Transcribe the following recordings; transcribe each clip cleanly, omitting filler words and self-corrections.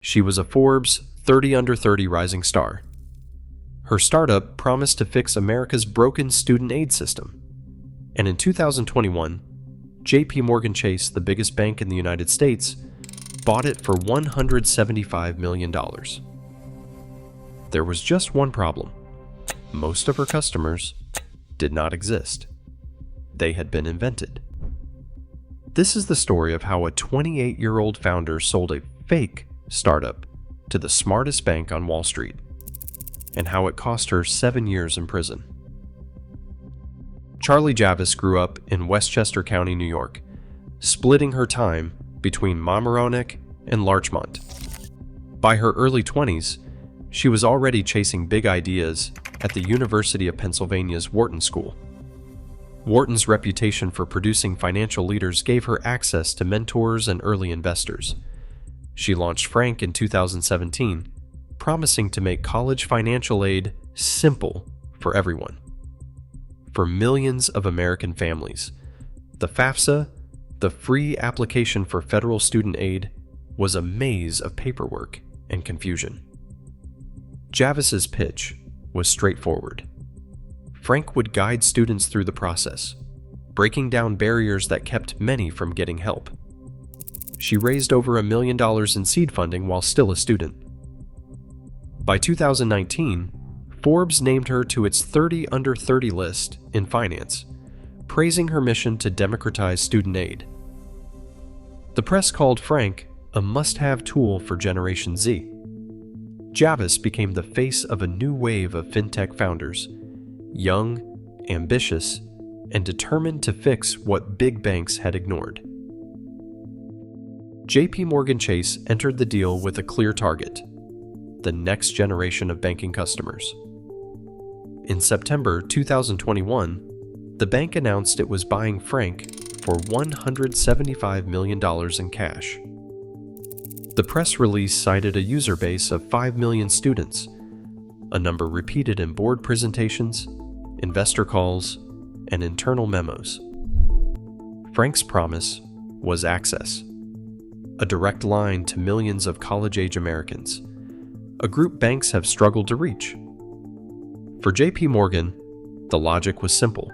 She was a Forbes 30 Under 30 rising star. Her startup promised to fix America's broken student aid system. And in 2021, JPMorgan Chase, the biggest bank in the United States, bought it for $175 million. There was just one problem. Most of her customers did not exist. They had been invented. This is the story of how a 28-year-old founder sold a fake startup to the smartest bank on Wall Street, and how it cost her 7 years in prison. Charlie Javice grew up in Westchester County, New York, splitting her time between Mamaroneck and Larchmont. By her early 20s, she was already chasing big ideas at the University of Pennsylvania's Wharton School. Wharton's reputation for producing financial leaders gave her access to mentors and early investors. She launched Frank in 2017, promising to make college financial aid simple for everyone. For millions of American families, the FAFSA, the free application for federal student aid, was a maze of paperwork and confusion. Javice's pitch was straightforward. Frank would guide students through the process, breaking down barriers that kept many from getting help. She raised over $1 million in seed funding while still a student. By 2019, Forbes named her to its 30 Under 30 list in finance, praising her mission to democratize student aid. The press called Frank a must-have tool for Generation Z. Javice became the face of a new wave of fintech founders, young, ambitious, and determined to fix what big banks had ignored. JPMorgan Chase entered the deal with a clear target: the next generation of banking customers. In September 2021, the bank announced it was buying Frank for $175 million in cash. The press release cited a user base of 5 million students, a number repeated in board presentations, investor calls, and internal memos. Frank's promise was access, a direct line to millions of college-age Americans, a group banks have struggled to reach. For JP Morgan, the logic was simple.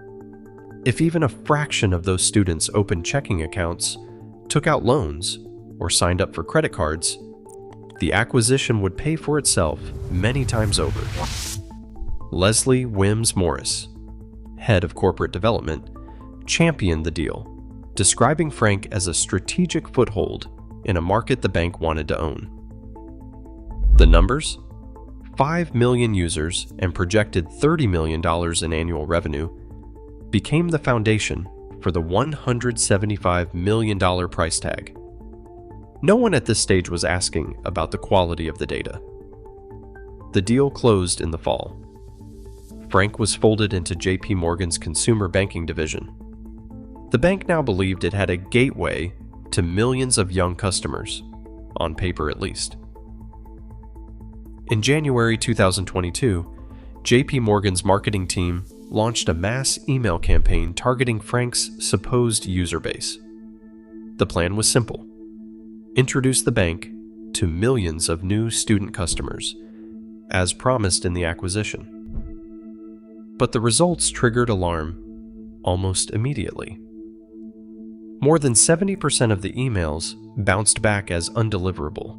If even a fraction of those students opened checking accounts, took out loans, or signed up for credit cards, the acquisition would pay for itself many times over. Leslie Wims Morris, head of corporate development, championed the deal, describing Frank as a strategic foothold in a market the bank wanted to own. The numbers? 5 million users and projected $30 million in annual revenue became the foundation for the $175 million price tag. No one at this stage was asking about the quality of the data. The deal closed in the fall. Frank was folded into JP Morgan's consumer banking division. The bank now believed it had a gateway to millions of young customers, on paper at least. In January 2022, JP Morgan's marketing team launched a mass email campaign targeting Frank's supposed user base. The plan was simple: introduce the bank to millions of new student customers, as promised in the acquisition. But the results triggered alarm almost immediately. More than 70% of the emails bounced back as undeliverable,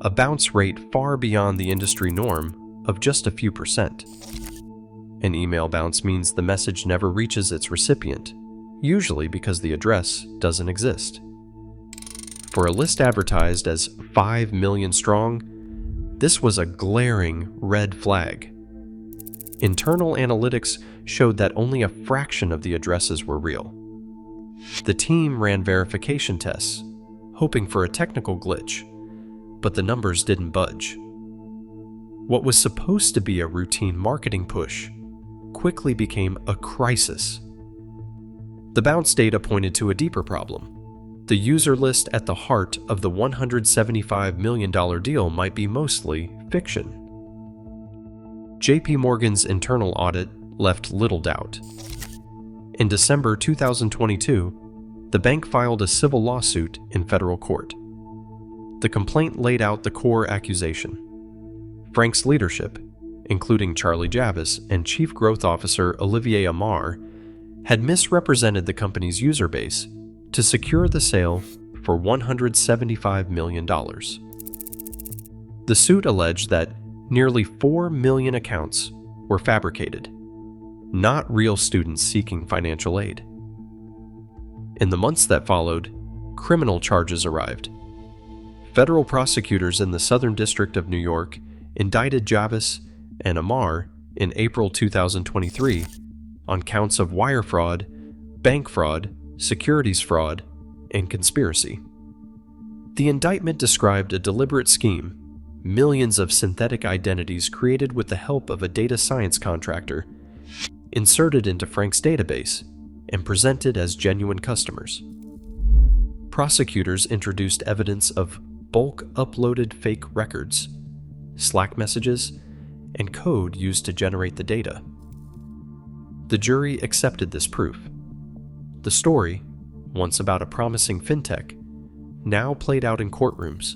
a bounce rate far beyond the industry norm of just a few percent. An email bounce means the message never reaches its recipient, usually because the address doesn't exist. For a list advertised as 5 million strong, this was a glaring red flag. Internal analytics showed that only a fraction of the addresses were real. The team ran verification tests, hoping for a technical glitch, but the numbers didn't budge. What was supposed to be a routine marketing push quickly became a crisis. The bounce data pointed to a deeper problem. The user list at the heart of the $175 million deal might be mostly fiction. JP Morgan's internal audit left little doubt. In December 2022, the bank filed a civil lawsuit in federal court. The complaint laid out the core accusation. Frank's leadership, including Charlie Javice and Chief Growth Officer Olivier Amar, had misrepresented the company's user base to secure the sale for $175 million. The suit alleged that nearly 4 million accounts were fabricated, not real students seeking financial aid. In the months that followed, criminal charges arrived. Federal prosecutors in the Southern District of New York indicted Javice and Amar in April 2023 on counts of wire fraud, bank fraud, securities fraud, and conspiracy. The indictment described a deliberate scheme, millions of synthetic identities created with the help of a data science contractor, inserted into Frank's database, and presented as genuine customers. Prosecutors introduced evidence of bulk uploaded fake records, Slack messages, and code used to generate the data. The jury accepted this proof. The story, once about a promising fintech, now played out in courtrooms,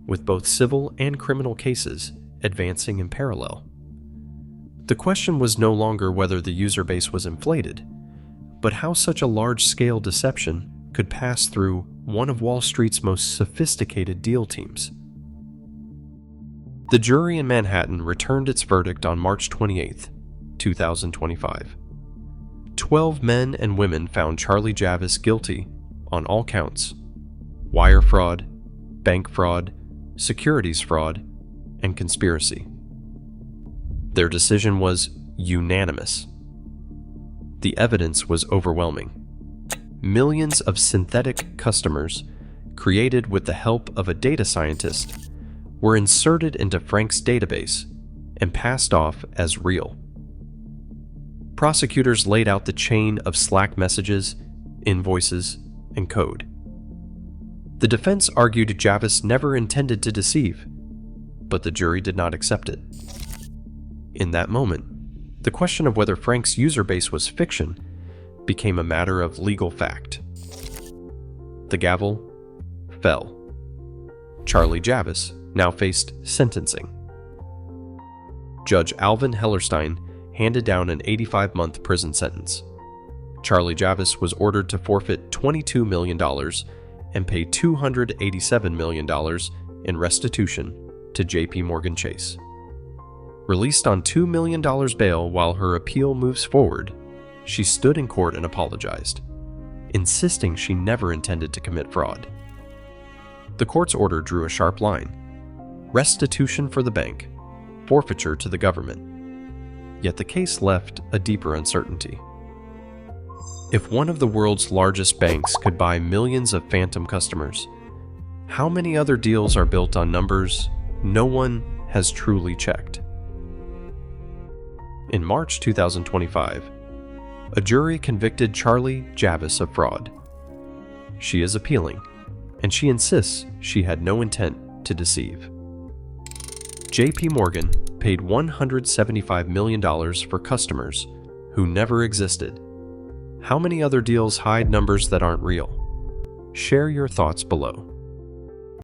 with both civil and criminal cases advancing in parallel. The question was no longer whether the user base was inflated, but how such a large-scale deception could pass through one of Wall Street's most sophisticated deal teams. The jury in Manhattan returned its verdict on March 28, 2025. 12 men and women found Charlie Javice guilty on all counts: wire fraud, bank fraud, securities fraud, and conspiracy. Their decision was unanimous. The evidence was overwhelming. Millions of synthetic customers, created with the help of a data scientist, were inserted into Frank's database and passed off as real. Prosecutors laid out the chain of Slack messages, invoices, and code. The defense argued Javice never intended to deceive, but the jury did not accept it. In that moment, the question of whether Frank's user base was fiction became a matter of legal fact. The gavel fell. Charlie Javice now faced sentencing. Judge Alvin Hellerstein handed down an 85-month prison sentence. Charlie Javice was ordered to forfeit $22 million and pay $287 million in restitution to JPMorgan Chase. Released on $2 million bail while her appeal moves forward, she stood in court and apologized, insisting she never intended to commit fraud. The court's order drew a sharp line: restitution for the bank, forfeiture to the government. Yet the case left a deeper uncertainty. If one of the world's largest banks could buy millions of phantom customers, how many other deals are built on numbers no one has truly checked? In March 2025, a jury convicted Charlie Javice of fraud. She is appealing, and she insists she had no intent to deceive. JPMorgan paid $175 million for customers who never existed. How many other deals hide numbers that aren't real? Share your thoughts below.